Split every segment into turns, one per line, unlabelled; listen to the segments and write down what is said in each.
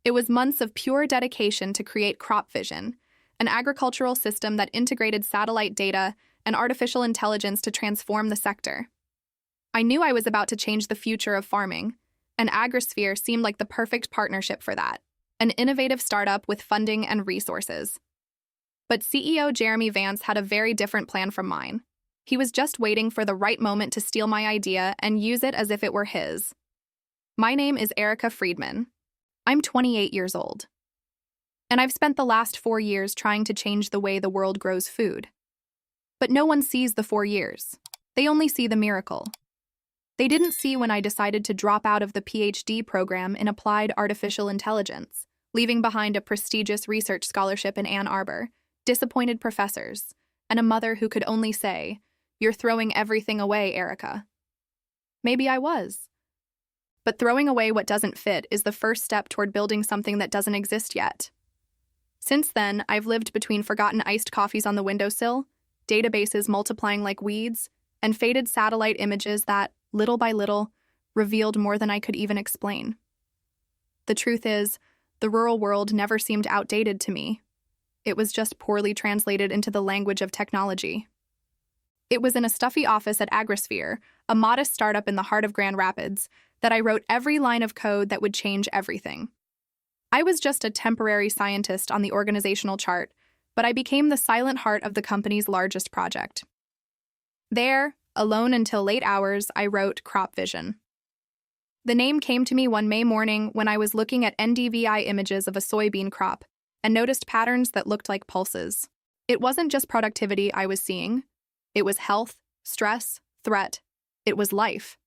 It was months of pure dedication to create crop vision, an agricultural system that integrated satellite data and artificial intelligence to transform the sector. I knew I was about to change the future of farming, and AgriSphere seemed like the perfect partnership for that, an innovative startup with funding and resources. But CEO Jeremy Vance had a very different plan from mine. He was just waiting for the right moment to steal my idea and use it as if it were his. My name is Erica Friedman. I'm 28 years old. And I've spent the last 4 years trying to change the way the world grows food. But no one sees the 4 years. They only see the miracle. They didn't see when I decided to drop out of the PhD program in applied artificial intelligence, leaving behind a prestigious research scholarship in Ann Arbor, disappointed professors, and a mother who could only say, "You're throwing everything away, Erica." Maybe I was. But throwing away what doesn't fit is the first step toward building something that doesn't exist yet. Since then, I've lived between forgotten iced coffees on the windowsill, databases multiplying like weeds, and faded satellite images that, little by little, revealed more than I could even explain. The truth is, the rural world never seemed outdated to me. It was just poorly translated into the language of technology. It was in a stuffy office at AgriSphere, a modest startup in the heart of Grand Rapids, that I wrote every line of code that would change everything. I was just a temporary scientist on the organizational chart, but I became the silent heart of the company's largest project. There, alone until late hours, I wrote Crop Vision. The name came to me one May morning when I was looking at NDVI images of a soybean crop and noticed patterns that looked like pulses. It wasn't just productivity I was seeing. It was health, stress, threat. It was life.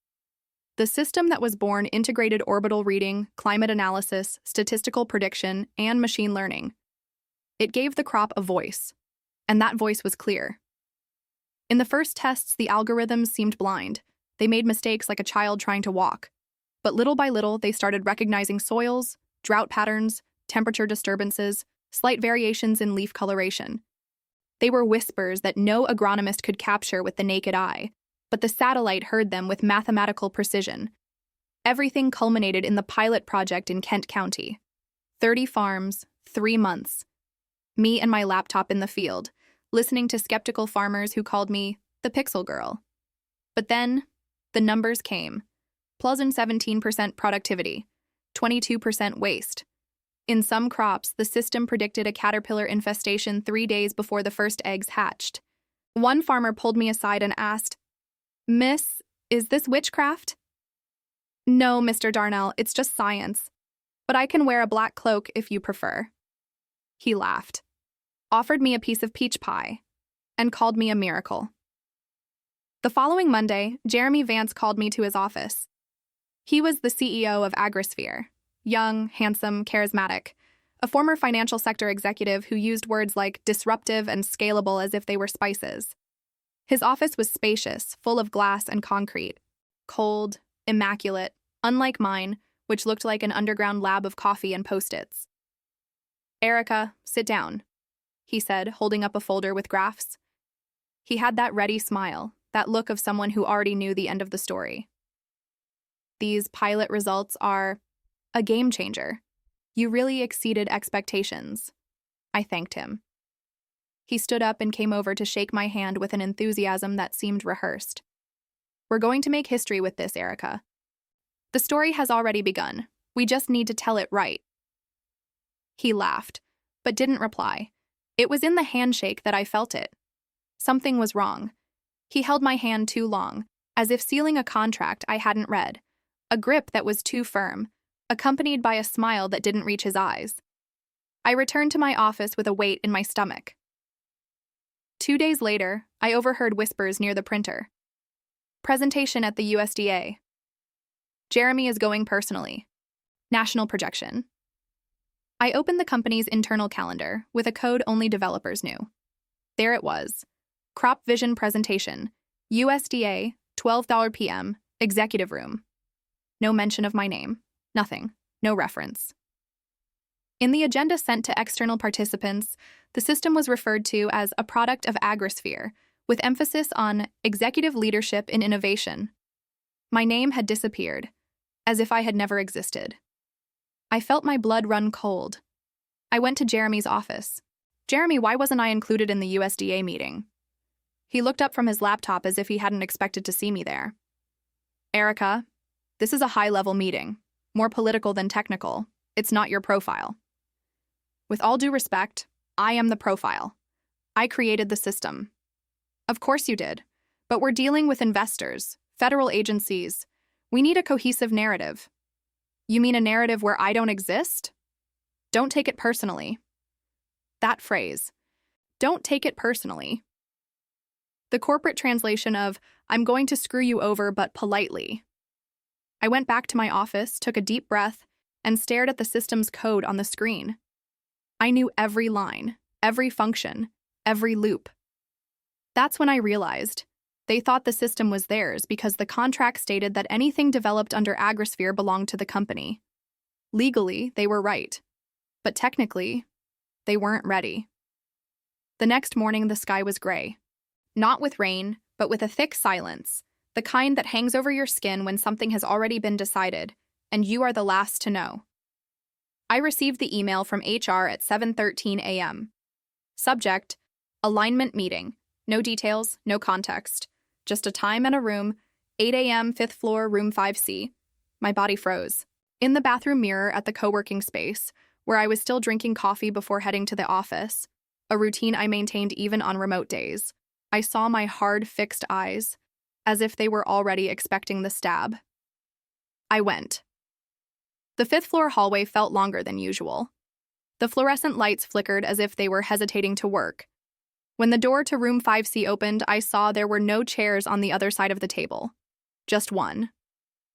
The system that was born integrated orbital reading, climate analysis, statistical prediction, and machine learning. It gave the crop a voice, and that voice was clear. In the first tests, the algorithms seemed blind. They made mistakes like a child trying to walk. But little by little, they started recognizing soils, drought patterns, temperature disturbances, slight variations in leaf coloration. They were whispers that no agronomist could capture with the naked eye, but the satellite heard them with mathematical precision. Everything culminated in the pilot project in Kent County. 30 farms, 3 months. Me and my laptop in the field, listening to skeptical farmers who called me the Pixel Girl. But then, the numbers came. Pleasant 17% productivity, 22% waste. In some crops, the system predicted a caterpillar infestation 3 days before the first eggs hatched. One farmer pulled me aside and asked, "Miss, is this witchcraft?" "No, Mr. Darnell, it's just science. But I can wear a black cloak if you prefer." He laughed, offered me a piece of peach pie, and called me a miracle. The following Monday, Jeremy Vance called me to his office. He was the CEO of AgriSphere, young, handsome, charismatic, a former financial sector executive who used words like disruptive and scalable as if they were spices. His office was spacious, full of glass and concrete, cold, immaculate, unlike mine, which looked like an underground lab of coffee and Post-its. "Erica, sit down," he said, holding up a folder with graphs. He had that ready smile, that look of someone who already knew the end of the story. "These pilot results are a game changer. You really exceeded expectations." I thanked him. He stood up and came over to shake my hand with an enthusiasm that seemed rehearsed. "We're going to make history with this, Erica. The story has already begun. We just need to tell it right." He laughed, but didn't reply. It was in the handshake that I felt it. Something was wrong. He held my hand too long, as if sealing a contract I hadn't read, a grip that was too firm, accompanied by a smile that didn't reach his eyes. I returned to my office with a weight in my stomach. 2 days later, I overheard whispers near the printer. "Presentation at the USDA. Jeremy is going personally. National projection." I opened the company's internal calendar with a code only developers knew. There it was. Crop Vision Presentation, USDA, $12 p.m., Executive Room. No mention of my name. Nothing. No reference. In the agenda sent to external participants, the system was referred to as a product of AgriSphere, with emphasis on executive leadership in innovation. My name had disappeared, as if I had never existed. I felt my blood run cold. I went to Jeremy's office. Jeremy, why wasn't I included in the USDA meeting? He looked up from his laptop as if he hadn't expected to see me there. Erica, this is a high-level meeting, more political than technical. It's not your profile. With all due respect, I am the profile. I created the system. Of course you did, but we're dealing with investors, federal agencies. We need a cohesive narrative. You mean a narrative where I don't exist? Don't take it personally. That phrase, don't take it personally. The corporate translation of, I'm going to screw you over but politely. I went back to my office, took a deep breath, and stared at the system's code on the screen. I knew every line, every function, every loop. That's when I realized they thought the system was theirs because the contract stated that anything developed under Agrisphere belonged to the company. Legally, they were right. But technically, they weren't ready. The next morning, the sky was gray. Not with rain, but with a thick silence, the kind that hangs over your skin when something has already been decided, and you are the last to know. I received the email from HR at 7:13 a.m. Subject, alignment meeting. No details, no context. Just a time and a room, 8 a.m., 5th floor, room 5C. My body froze. In the bathroom mirror at the co-working space, where I was still drinking coffee before heading to the office, a routine I maintained even on remote days, I saw my hard, fixed eyes, as if they were already expecting the stab. I went. The 5th floor hallway felt longer than usual. The fluorescent lights flickered as if they were hesitating to work. When the door to room 5C opened, I saw there were no chairs on the other side of the table. Just one.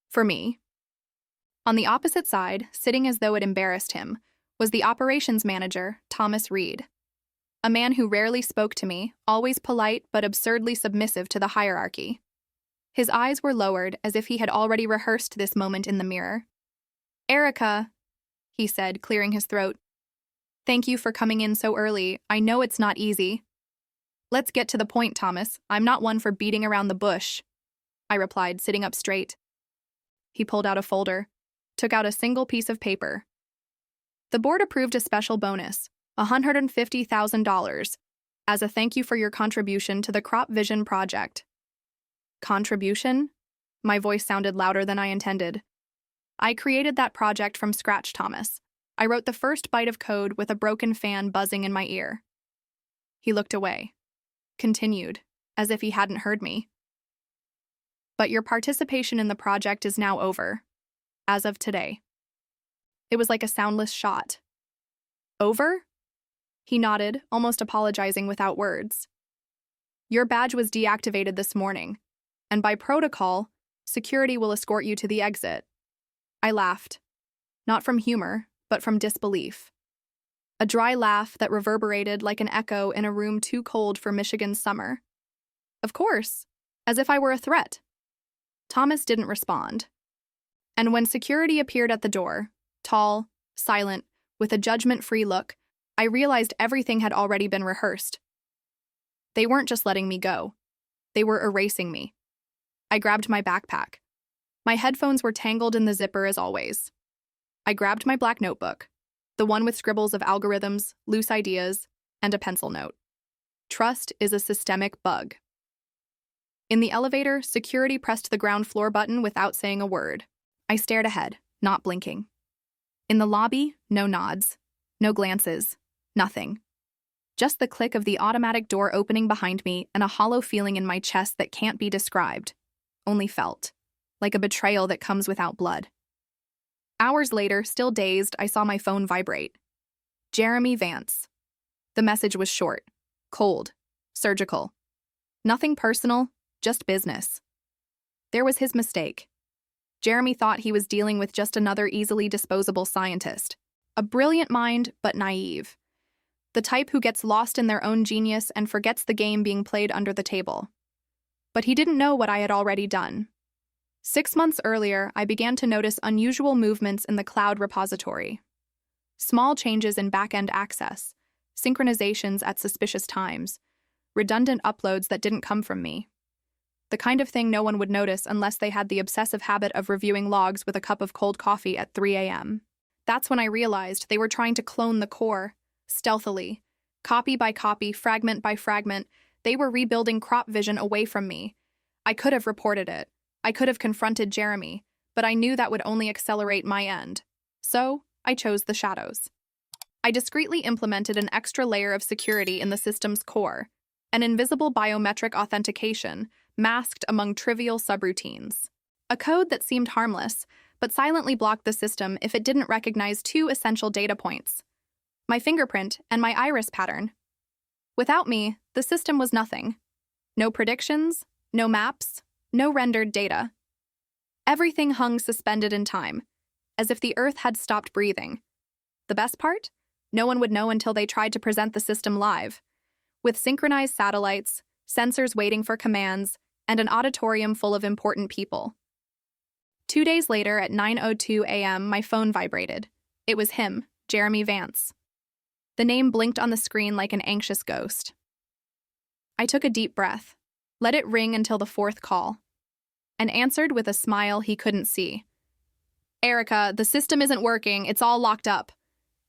For me. On the opposite side, sitting as though it embarrassed him, was the operations manager, Thomas Reed. A man who rarely spoke to me, always polite but absurdly submissive to the hierarchy. His eyes were lowered as if he had already rehearsed this moment in the mirror. Erica, he said, clearing his throat. Thank you for coming in so early. I know it's not easy. Let's get to the point, Thomas. I'm not one for beating around the bush, I replied, sitting up straight. He pulled out a folder, took out a single piece of paper. The board approved a special bonus, $150,000, as a thank you for your contribution to the Crop Vision project. Contribution? My voice sounded louder than I intended. I created that project from scratch, Thomas. I wrote the first byte of code with a broken fan buzzing in my ear. He looked away, continued, as if he hadn't heard me. But your participation in the project is now over, as of today. It was like a soundless shot. Over? He nodded, almost apologizing without words. Your badge was deactivated this morning, and by protocol, security will escort you to the exit. I laughed, not from humor, but from disbelief. A dry laugh that reverberated like an echo in a room too cold for Michigan's summer. Of course, as if I were a threat. Thomas didn't respond. And when security appeared at the door, tall, silent, with a judgment-free look, I realized everything had already been rehearsed. They weren't just letting me go. They were erasing me. I grabbed my backpack. My headphones were tangled in the zipper as always. I grabbed my black notebook, the one with scribbles of algorithms, loose ideas, and a pencil note. Trust is a systemic bug. In the elevator, security pressed the ground floor button without saying a word. I stared ahead, not blinking. In the lobby, no nods, no glances, nothing. Just the click of the automatic door opening behind me and a hollow feeling in my chest that can't be described, only felt, like a betrayal that comes without blood. Hours later, still dazed, I saw my phone vibrate. Jeremy Vance. The message was short, cold, surgical. Nothing personal, just business. There was his mistake. Jeremy thought he was dealing with just another easily disposable scientist. A brilliant mind, but naive. The type who gets lost in their own genius and forgets the game being played under the table. But he didn't know what I had already done. 6 months earlier, I began to notice unusual movements in the cloud repository. Small changes in back-end access, synchronizations at suspicious times, redundant uploads that didn't come from me. The kind of thing no one would notice unless they had the obsessive habit of reviewing logs with a cup of cold coffee at 3 a.m. That's when I realized they were trying to clone the core, stealthily. Copy by copy, fragment by fragment, they were rebuilding crop vision away from me. I could have reported it. I could have confronted Jeremy, but I knew that would only accelerate my end. So, I chose the shadows. I discreetly implemented an extra layer of security in the system's core, an invisible biometric authentication masked among trivial subroutines. A code that seemed harmless, but silently blocked the system if it didn't recognize two essential data points: my fingerprint and my iris pattern. Without me, the system was nothing. No predictions, no maps, no rendered data. Everything hung suspended in time, as if the Earth had stopped breathing. The best part? No one would know until they tried to present the system live, with synchronized satellites, sensors waiting for commands, and an auditorium full of important people. 2 days later, at 9:02 a.m., my phone vibrated. It was him, Jeremy Vance. The name blinked on the screen like an anxious ghost. I took a deep breath, let it ring until the fourth call, and answered with a smile he couldn't see. "Erica, the system isn't working, it's all locked up."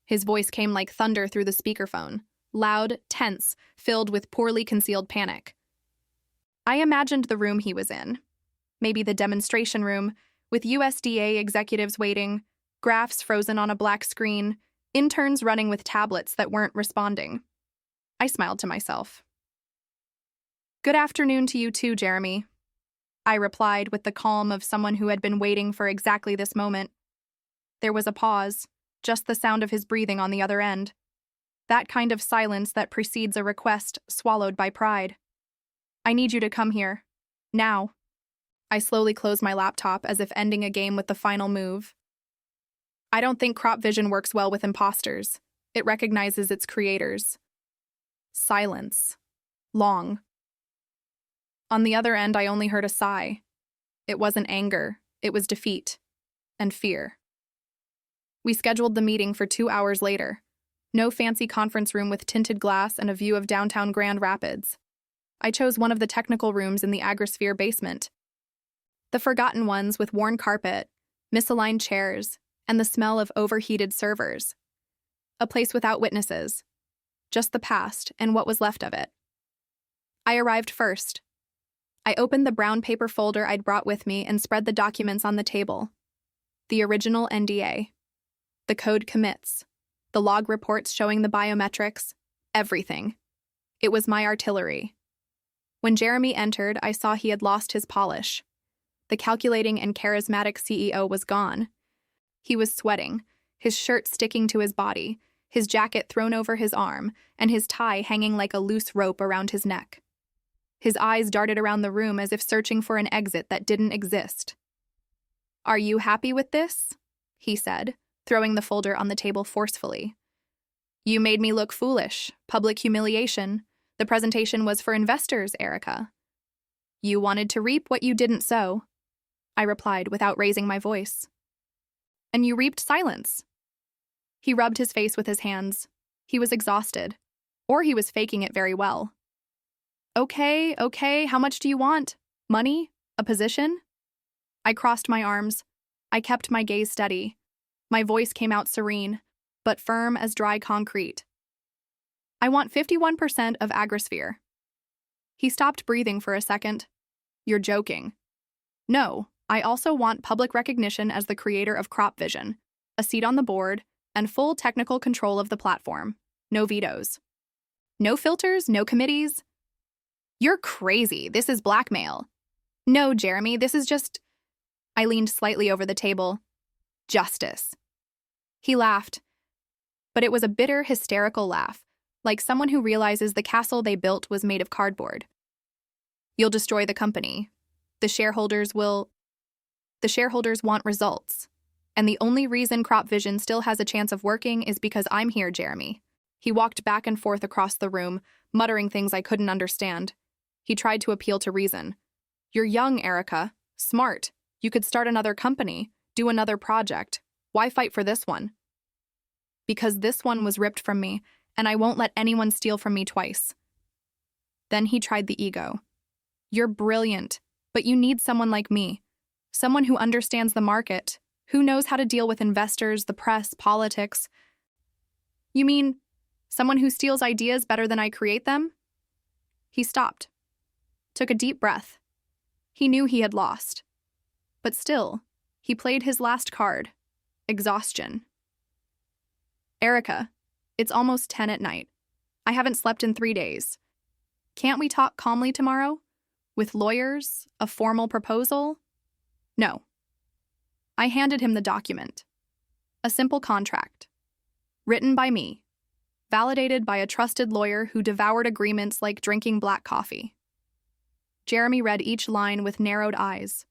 His voice came like thunder through the speakerphone, loud, tense, filled with poorly concealed panic. I imagined the room he was in. Maybe the demonstration room, with USDA executives waiting, graphs frozen on a black screen, interns running with tablets that weren't responding. I smiled to myself. "Good afternoon to you too, Jeremy," I replied with the calm of someone who had been waiting for exactly this moment. There was a pause, just the sound of his breathing on the other end. That kind of silence that precedes a request swallowed by pride. "I need you to come here. Now." I slowly closed my laptop as if ending a game with the final move. I don't think crop vision works well with imposters. It recognizes its creators. Silence. Long. On the other end, I only heard a sigh. It wasn't anger, it was defeat. And fear. We scheduled the meeting for 2 hours later. No fancy conference room with tinted glass and a view of downtown Grand Rapids. I chose one of the technical rooms in the Agrisphere basement. The forgotten ones with worn carpet, misaligned chairs, and the smell of overheated servers. A place without witnesses. Just the past and what was left of it. I arrived first. I opened the brown paper folder I'd brought with me and spread the documents on the table. The original NDA. The code commits. The log reports showing the biometrics. Everything. It was my artillery. When Jeremy entered, I saw he had lost his polish. The calculating and charismatic CEO was gone. He was sweating, his shirt sticking to his body, his jacket thrown over his arm, and his tie hanging like a loose rope around his neck. His eyes darted around the room as if searching for an exit that didn't exist. "Are you happy with this?" he said, throwing the folder on the table forcefully. "You made me look foolish. Public humiliation. The presentation was for investors, Erica." "You wanted to reap what you didn't sow," I replied without raising my voice. "And you reaped silence." He rubbed his face with his hands. He was exhausted. Or he was faking it very well. Okay, how much do you want? Money? A position?" I crossed my arms. I kept my gaze steady. My voice came out serene, but firm as dry concrete. "I want 51% of Agrisphere." He stopped breathing for a second. "You're joking." "No, I also want public recognition as the creator of crop vision, a seat on the board, and full technical control of the platform. No vetoes. No filters, no committees." "You're crazy. This is blackmail." "No, Jeremy, this is just..." I leaned slightly over the table. "Justice." He laughed. But it was a bitter, hysterical laugh, like someone who realizes the castle they built was made of cardboard. "You'll destroy the company. The shareholders want results. And the only reason Crop Vision still has a chance of working is because I'm here, Jeremy." He walked back and forth across the room, muttering things I couldn't understand. He tried to appeal to reason. "You're young, Erica. Smart. You could start another company, do another project. Why fight for this one?" "Because this one was ripped from me, and I won't let anyone steal from me twice." Then he tried the ego. "You're brilliant, but you need someone like me. Someone who understands the market, Who knows how to deal with investors, the press, politics? You mean someone who steals ideas better than I create them? He stopped, took a deep breath. He knew he had lost. But still, he played his last card, exhaustion. Erica, it's almost 10 at night. I haven't slept in 3 days. Can't we talk calmly tomorrow? With lawyers? A formal proposal? No. I handed him the document. A simple contract. Written by me. Validated by a trusted lawyer who devoured agreements like drinking black coffee. Jeremy read each line with narrowed eyes.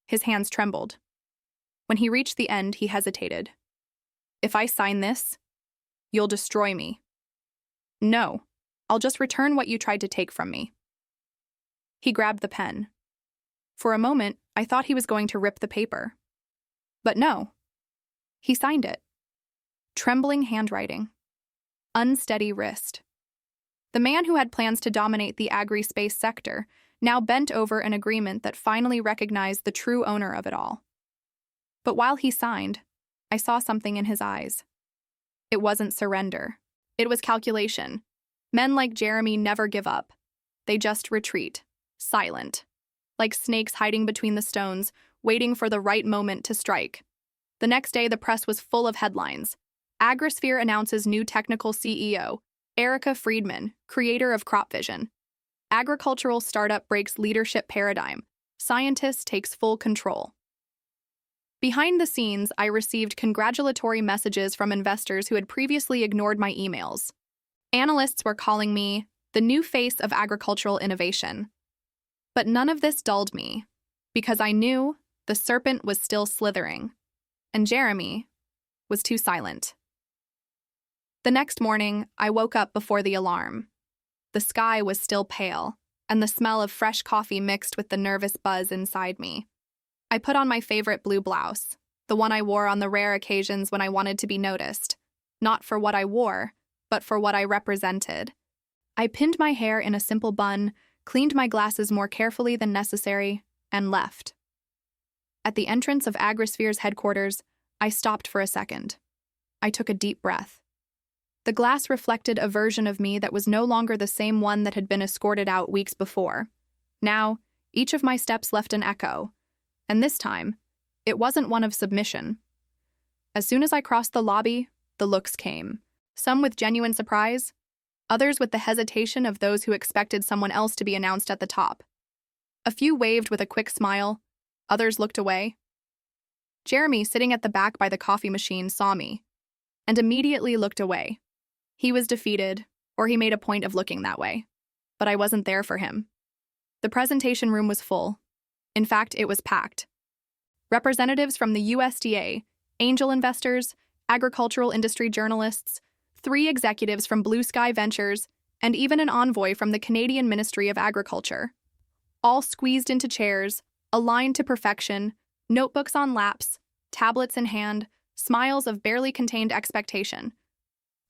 His hands trembled. When he reached the end, he hesitated. If I sign this, you'll destroy me. No, I'll just return what you tried to take from me. He grabbed the pen. For a moment, I thought he was going to rip the paper. But no. He signed it. Trembling handwriting. Unsteady wrist. The man who had plans to dominate the agri-space sector now bent over an agreement that finally recognized the true owner of it all. But while he signed, I saw something in his eyes. It wasn't surrender. It was calculation. Men like Jeremy never give up. They just retreat, silent, like snakes hiding between the stones, waiting for the right moment to strike. The next day, the press was full of headlines. Agrisphere announces new technical CEO, Erica Friedman, creator of crop vision. Agricultural startup breaks leadership paradigm. Scientist takes full control. Behind the scenes, I received congratulatory messages from investors who had previously ignored my emails. Analysts were calling me the new face of agricultural innovation. But none of this dulled me, because I knew the serpent was still slithering, and Jeremy was too silent. The next morning, I woke up before the alarm. The sky was still pale, and the smell of fresh coffee mixed with the nervous buzz inside me. I put on my favorite blue blouse, the one I wore on the rare occasions when I wanted to be noticed, not for what I wore, but for what I represented. I pinned my hair in a simple bun, cleaned my glasses more carefully than necessary, and left. At the entrance of Agrisphere's headquarters, I stopped for a second. I took a deep breath. The glass reflected a version of me that was no longer the same one that had been escorted out weeks before. Now, each of my steps left an echo, and this time, it wasn't one of submission. As soon as I crossed the lobby, the looks came, some with genuine surprise, others with the hesitation of those who expected someone else to be announced at the top. A few waved with a quick smile, others looked away. Jeremy, sitting at the back by the coffee machine, saw me, and immediately looked away. He was defeated, or he made a point of looking that way. But I wasn't there for him. The presentation room was full. In fact, it was packed. Representatives from the USDA, angel investors, agricultural industry journalists, 3 executives from Blue Sky Ventures, and even an envoy from the Canadian Ministry of Agriculture. All squeezed into chairs, aligned to perfection, notebooks on laps, tablets in hand, smiles of barely contained expectation.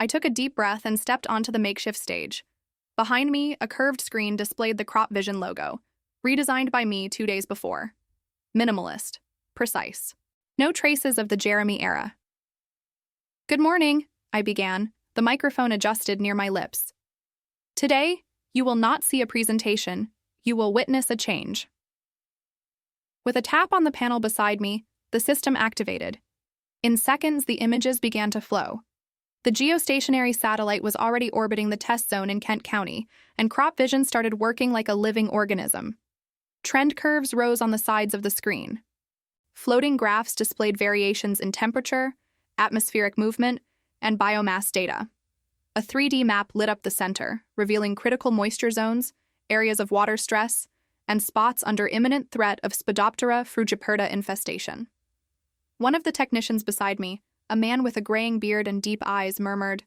I took a deep breath and stepped onto the makeshift stage. Behind me, a curved screen displayed the Crop Vision logo, redesigned by me 2 days before. Minimalist. Precise. No traces of the Jeremy era. Good morning, I began, the microphone adjusted near my lips. Today, you will not see a presentation, you will witness a change. With a tap on the panel beside me, the system activated. In seconds, the images began to flow. The geostationary satellite was already orbiting the test zone in Kent County, and Crop Vision started working like a living organism. Trend curves rose on the sides of the screen. Floating graphs displayed variations in temperature, atmospheric movement, and biomass data. A 3D map lit up the center, revealing critical moisture zones, areas of water stress, and spots under imminent threat of Spodoptera frugiperta infestation. One of the technicians beside me, a man with a graying beard and deep eyes, murmured,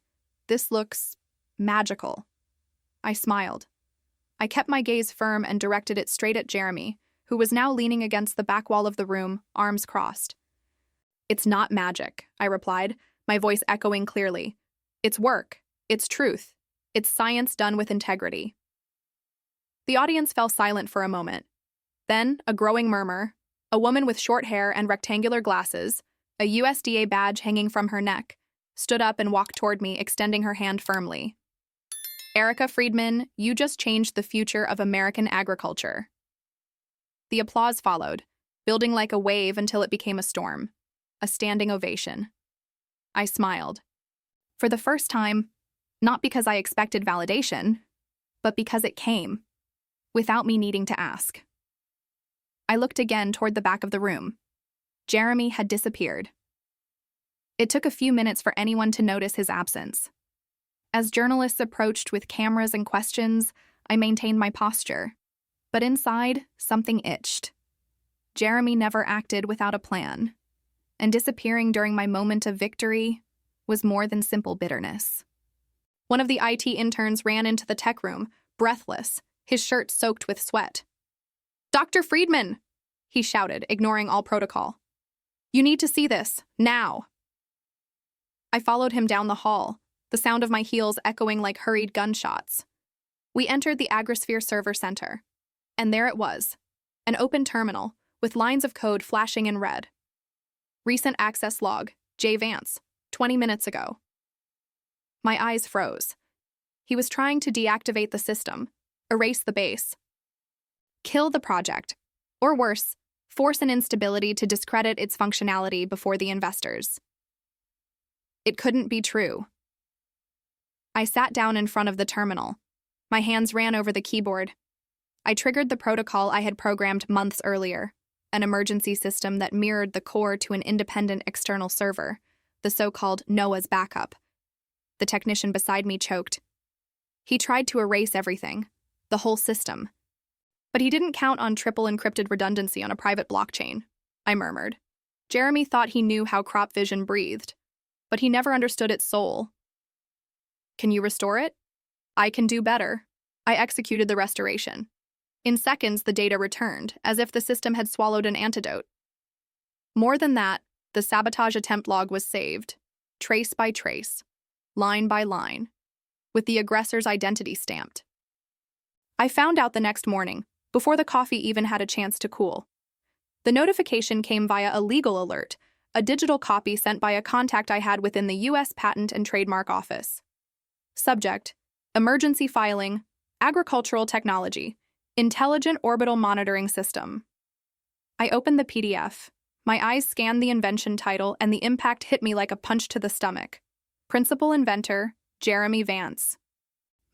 "This looks magical." I smiled. I kept my gaze firm and directed it straight at Jeremy, who was now leaning against the back wall of the room, arms crossed. "It's not magic," I replied, my voice echoing clearly. "It's work. It's truth. It's science done with integrity." The audience fell silent for a moment. Then, a growing murmur, A woman with short hair and rectangular glasses, a USDA badge hanging from her neck, stood up and walked toward me, extending her hand firmly. Erica Friedman, you just changed the future of American agriculture. The applause followed, building like a wave until it became a storm, a standing ovation. I smiled. For the first time, not because I expected validation, but because it came, without me needing to ask. I looked again toward the back of the room. Jeremy had disappeared. It took a few minutes for anyone to notice his absence. As journalists approached with cameras and questions, I maintained my posture. But inside, something itched. Jeremy never acted without a plan, and disappearing during my moment of victory was more than simple bitterness. One of the IT interns ran into the tech room, breathless, his shirt soaked with sweat. "Dr. Friedman!" he shouted, ignoring all protocol. "You need to see this, now!" I followed him down the hall, the sound of my heels echoing like hurried gunshots. We entered the Agrisphere server center, and there it was, an open terminal with lines of code flashing in red. Recent access log, J. Vance, 20 minutes ago. My eyes froze. He was trying to deactivate the system, erase the base, kill the project, or worse, force an instability to discredit its functionality before the investors. It couldn't be true. I sat down in front of the terminal. My hands ran over the keyboard. I triggered the protocol I had programmed months earlier, an emergency system that mirrored the core to an independent external server, the so-called Noah's backup. The technician beside me choked. He tried to erase everything, the whole system. But he didn't count on triple encrypted redundancy on a private blockchain, I murmured. Jeremy thought he knew how crop vision breathed, but he never understood its soul. Can you restore it? I can do better. I executed the restoration. In seconds, the data returned, as if the system had swallowed an antidote. More than that, the sabotage attempt log was saved, trace by trace, line by line, with the aggressor's identity stamped. I found out the next morning, before the coffee even had a chance to cool. The notification came via a legal alert, a digital copy sent by a contact I had within the U.S. Patent and Trademark Office. Subject: Emergency Filing, Agricultural Technology, Intelligent Orbital Monitoring System. I opened the PDF. My eyes scanned the invention title, and the impact hit me like a punch to the stomach. Principal Inventor, Jeremy Vance.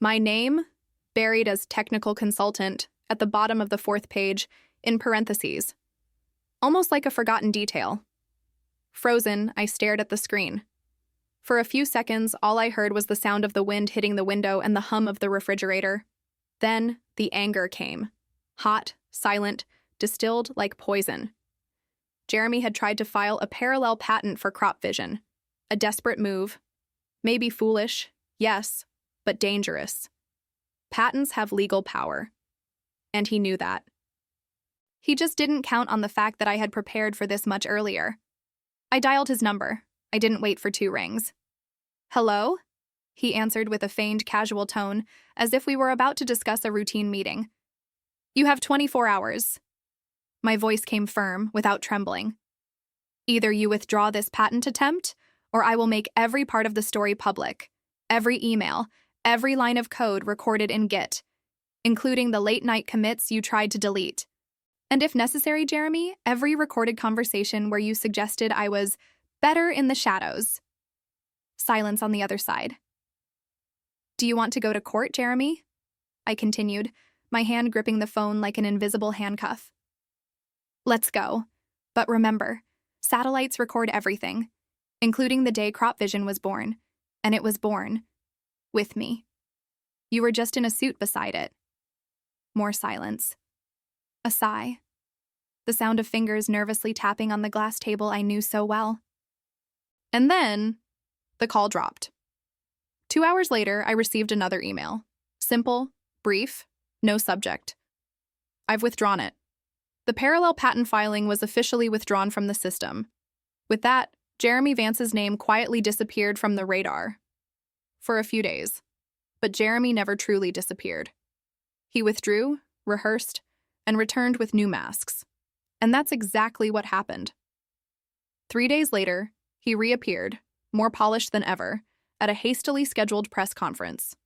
My name, buried as Technical Consultant, at the bottom of the fourth page, in parentheses. Almost like a forgotten detail. Frozen, I stared at the screen. For a few seconds, all I heard was the sound of the wind hitting the window and the hum of the refrigerator. Then, the anger came. Hot, silent, distilled like poison. Jeremy had tried to file a parallel patent for crop vision. A desperate move. Maybe foolish, yes, but dangerous. Patents have legal power. And he knew that. He just didn't count on the fact that I had prepared for this much earlier. I dialed his number. I didn't wait for 2 rings. "Hello?" He answered with a feigned casual tone, as if we were about to discuss a routine meeting. "You have 24 hours. My voice came firm, without trembling. "Either you withdraw this patent attempt, or I will make every part of the story public. Every email, every line of code recorded in Git, including the late-night commits you tried to delete. And if necessary, Jeremy, every recorded conversation where you suggested I was better in the shadows." Silence on the other side. "Do you want to go to court, Jeremy?" I continued, my hand gripping the phone like an invisible handcuff. "Let's go. But remember, satellites record everything, including the day crop vision was born, and it was born with me. You were just in a suit beside it." More silence. A sigh. The sound of fingers nervously tapping on the glass table I knew so well. And then, the call dropped. 2 hours later, I received another email. Simple, brief, no subject. "I've withdrawn it." The parallel patent filing was officially withdrawn from the system. With that, Jeremy Vance's name quietly disappeared from the radar. For a few days. But Jeremy never truly disappeared. He withdrew, rehearsed, and returned with new masks. And that's exactly what happened. 3 days later, he reappeared, more polished than ever, at a hastily scheduled press conference.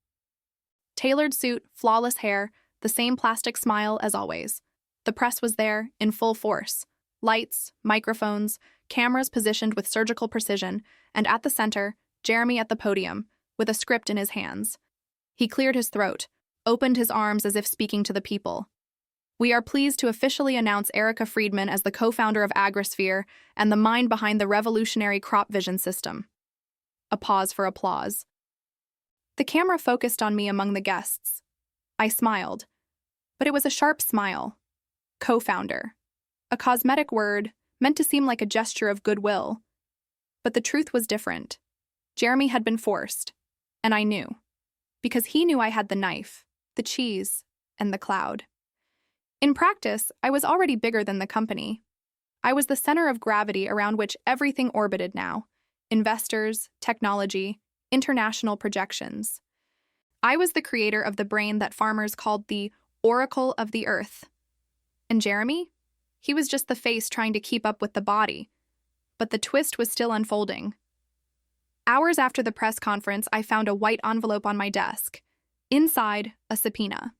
Tailored suit, flawless hair, the same plastic smile as always. The press was there, in full force. Lights, microphones, cameras positioned with surgical precision, and at the center, Jeremy at the podium, with a script in his hands. He cleared his throat, opened his arms as if speaking to the people. We are pleased to officially announce Erica Friedman as the co-founder of Agrisphere and the mind behind the revolutionary crop vision system. A pause for applause. The camera focused on me among the guests. I smiled, but it was a sharp smile. Co-founder. A cosmetic word meant to seem like a gesture of goodwill. But the truth was different. Jeremy had been forced, and I knew. Because he knew I had the knife, the cheese, and the cloud. In practice, I was already bigger than the company. I was the center of gravity around which everything orbited now. Investors, technology, international projections. I was the creator of the brain that farmers called the Oracle of the Earth. And Jeremy? He was just the face trying to keep up with the body. But the twist was still unfolding. Hours after the press conference, I found a white envelope on my desk. Inside, a subpoena.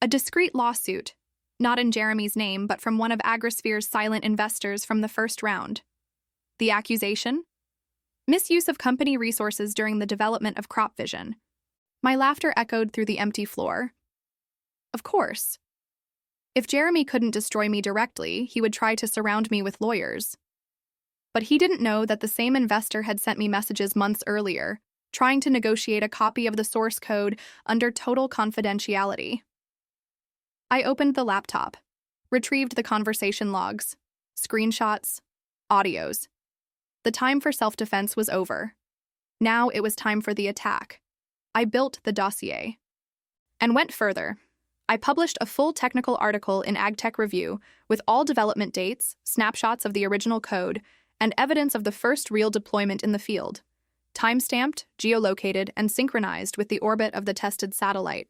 A discreet lawsuit, not in Jeremy's name, but from one of Agrisphere's silent investors from the first round. The accusation? Misuse of company resources during the development of crop vision. My laughter echoed through the empty floor. Of course. If Jeremy couldn't destroy me directly, he would try to surround me with lawyers. But he didn't know that the same investor had sent me messages months earlier, trying to negotiate a copy of the source code under total confidentiality. I opened the laptop, retrieved the conversation logs, screenshots, audios. The time for self-defense was over. Now it was time for the attack. I built the dossier. And went further. I published a full technical article in AgTech Review with all development dates, snapshots of the original code, and evidence of the first real deployment in the field, time-stamped, geolocated, and synchronized with the orbit of the tested satellite.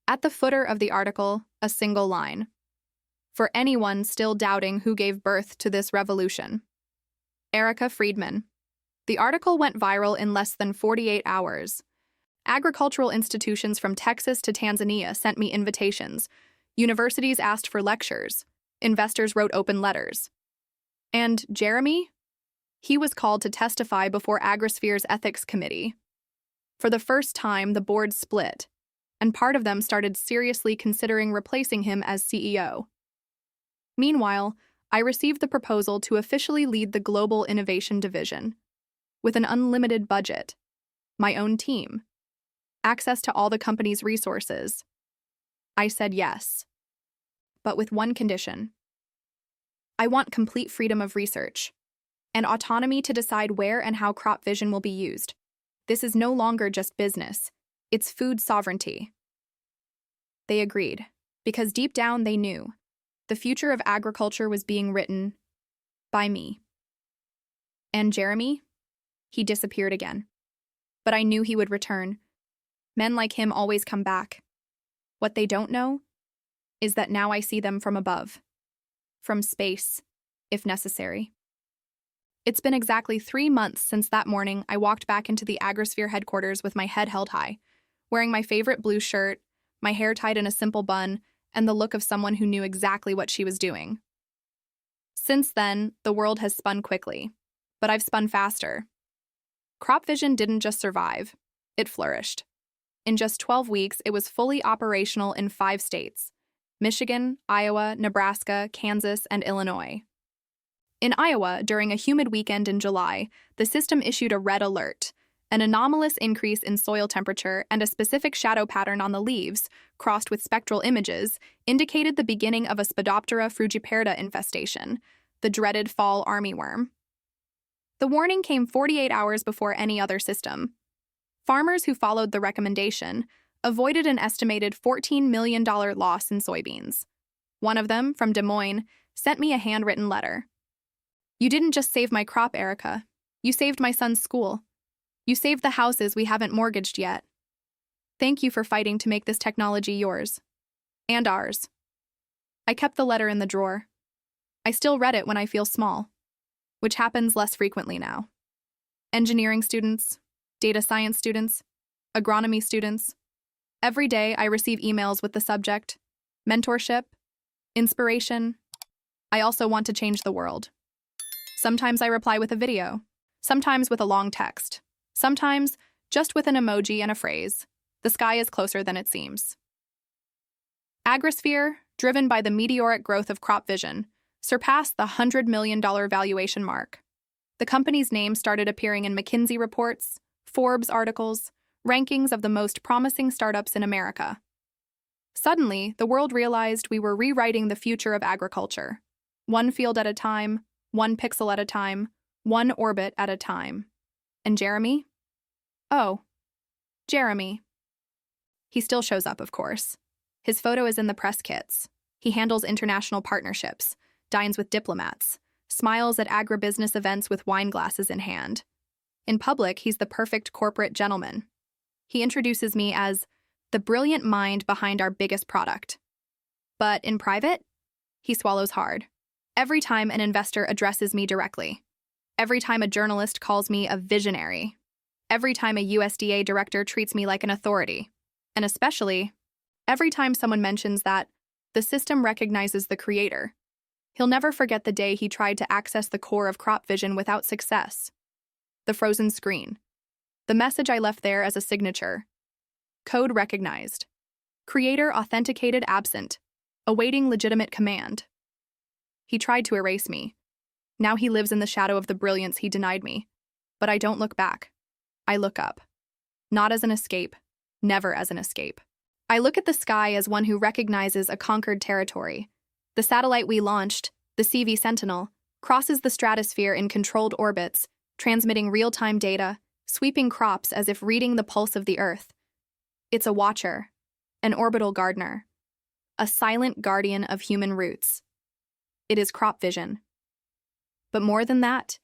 At the footer of the article, a single line. For anyone still doubting who gave birth to this revolution. Erica Friedman. The article went viral in less than 48 hours. Agricultural institutions from Texas to Tanzania sent me invitations. Universities asked for lectures. Investors wrote open letters. And Jeremy? He was called to testify before Agrisphere's ethics committee. For the first time, the board split, and part of them started seriously considering replacing him as CEO. Meanwhile, I received the proposal to officially lead the Global Innovation Division, with an unlimited budget, my own team, access to all the company's resources. I said yes, but with one condition. I want complete freedom of research and autonomy to decide where and how crop vision will be used. This is no longer just business. It's food sovereignty. They agreed, because deep down they knew the future of agriculture was being written by me. And Jeremy? He disappeared again. But I knew he would return. Men like him always come back. What they don't know is that now I see them from above. From space, if necessary. It's been exactly 3 months since that morning I walked back into the Agrisphere headquarters with my head held high, wearing my favorite blue shirt, my hair tied in a simple bun, and the look of someone who knew exactly what she was doing. Since then, the world has spun quickly, but I've spun faster. Crop vision didn't just survive, it flourished. In just 12 weeks, it was fully operational in 5 states: Michigan, Iowa, Nebraska, Kansas, and Illinois. In Iowa, during a humid weekend in July, the system issued a red alert. An anomalous increase in soil temperature and a specific shadow pattern on the leaves, crossed with spectral images, indicated the beginning of a Spodoptera frugiperta infestation, the dreaded fall armyworm. The warning came 48 hours before any other system. Farmers who followed the recommendation avoided an estimated $14 million loss in soybeans. One of them, from Des Moines, sent me a handwritten letter. "You didn't just save my crop, Erica. You saved my son's school. You saved the houses we haven't mortgaged yet. Thank you for fighting to make this technology yours. And ours." I kept the letter in the drawer. I still read it when I feel small, which happens less frequently now. Engineering students, data science students, agronomy students. Every day I receive emails with the subject, mentorship, inspiration. I also want to change the world. Sometimes I reply with a video, sometimes with a long text, sometimes just with an emoji and a phrase. The sky is closer than it seems. Agrosphere, driven by the meteoric growth of crop vision, surpassed the $100 million valuation mark. The company's name started appearing in McKinsey reports, Forbes articles, rankings of the most promising startups in America. Suddenly, the world realized we were rewriting the future of agriculture. One field at a time, one pixel at a time, one orbit at a time. And Jeremy? Oh, Jeremy. He still shows up, of course. His photo is in the press kits. He handles international partnerships, dines with diplomats, smiles at agribusiness events with wine glasses in hand. In public, he's the perfect corporate gentleman. He introduces me as the brilliant mind behind our biggest product. But in private, he swallows hard. Every time an investor addresses me directly, every time a journalist calls me a visionary, every time a USDA director treats me like an authority, and especially every time someone mentions that the system recognizes the creator, he'll never forget the day he tried to access the core of crop vision without success. The frozen screen. The message I left there as a signature. Code recognized. Creator authenticated absent. Awaiting legitimate command. He tried to erase me. Now he lives in the shadow of the brilliance he denied me. But I don't look back. I look up. Not as an escape. Never as an escape. I look at the sky as one who recognizes a conquered territory. The satellite we launched, the CV Sentinel, crosses the stratosphere in controlled orbits, transmitting real-time data, sweeping crops as if reading the pulse of the Earth. It's a watcher, an orbital gardener, a silent guardian of human roots. It is crop vision. But more than that,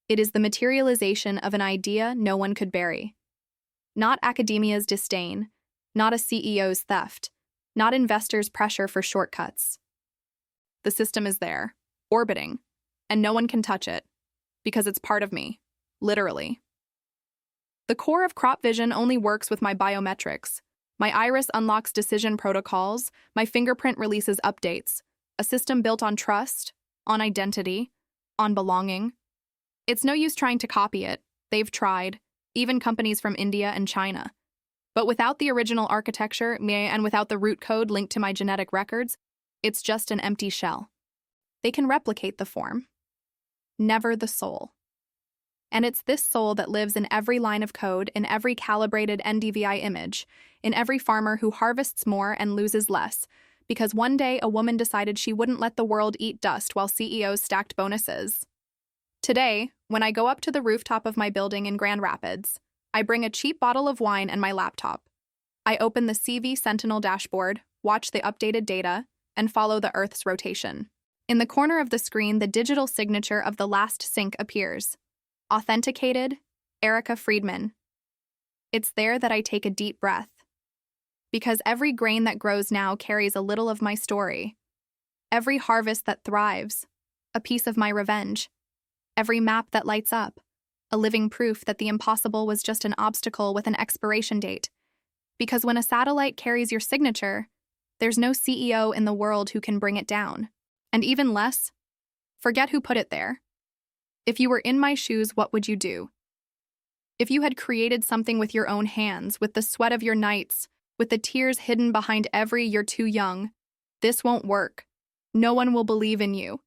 it is the materialization of an idea no one could bury. Not academia's disdain, not a CEO's theft, not investors' pressure for shortcuts. The system is there, orbiting, and no one can touch it, because it's part of me, literally. The core of crop vision only works with my biometrics. My iris unlocks decision protocols, my fingerprint releases updates, a system built on trust, on identity, on belonging. It's no use trying to copy it. They've tried, even companies from India and China. But without the original architecture and without the root code linked to my genetic records, it's just an empty shell. They can replicate the form, never the soul. And it's this soul that lives in every line of code, in every calibrated NDVI image, in every farmer who harvests more and loses less, because one day a woman decided she wouldn't let the world eat dust while CEOs stacked bonuses. Today, when I go up to the rooftop of my building in Grand Rapids, I bring a cheap bottle of wine and my laptop. I open the CV Sentinel dashboard, watch the updated data, and follow the Earth's rotation. In the corner of the screen, the digital signature of the last sync appears. Authenticated, Erica Friedman. It's there that I take a deep breath. Because every grain that grows now carries a little of my story. Every harvest that thrives, a piece of my revenge. Every map that lights up, a living proof that the impossible was just an obstacle with an expiration date. Because when a satellite carries your signature, there's no CEO in the world who can bring it down. And even less, forget who put it there. If you were in my shoes, what would you do? If you had created something with your own hands, with the sweat of your nights, with the tears hidden behind every "you're too young," this won't work. No one will believe in you.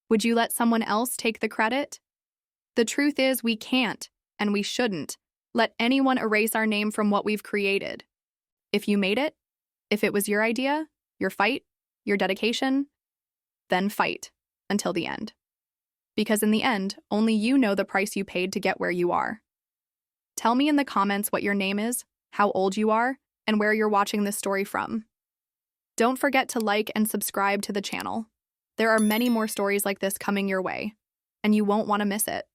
Would you let someone else take the credit? The truth is, we can't, and we shouldn't, let anyone erase our name from what we've created. If you made it, if it was your idea, your fight, your dedication, then fight until the end. Because in the end, only you know the price you paid to get where you are. Tell me in the comments what your name is, how old you are, and where you're watching this story from. Don't forget to like and subscribe to the channel. There are many more stories like this coming your way, and you won't want to miss it.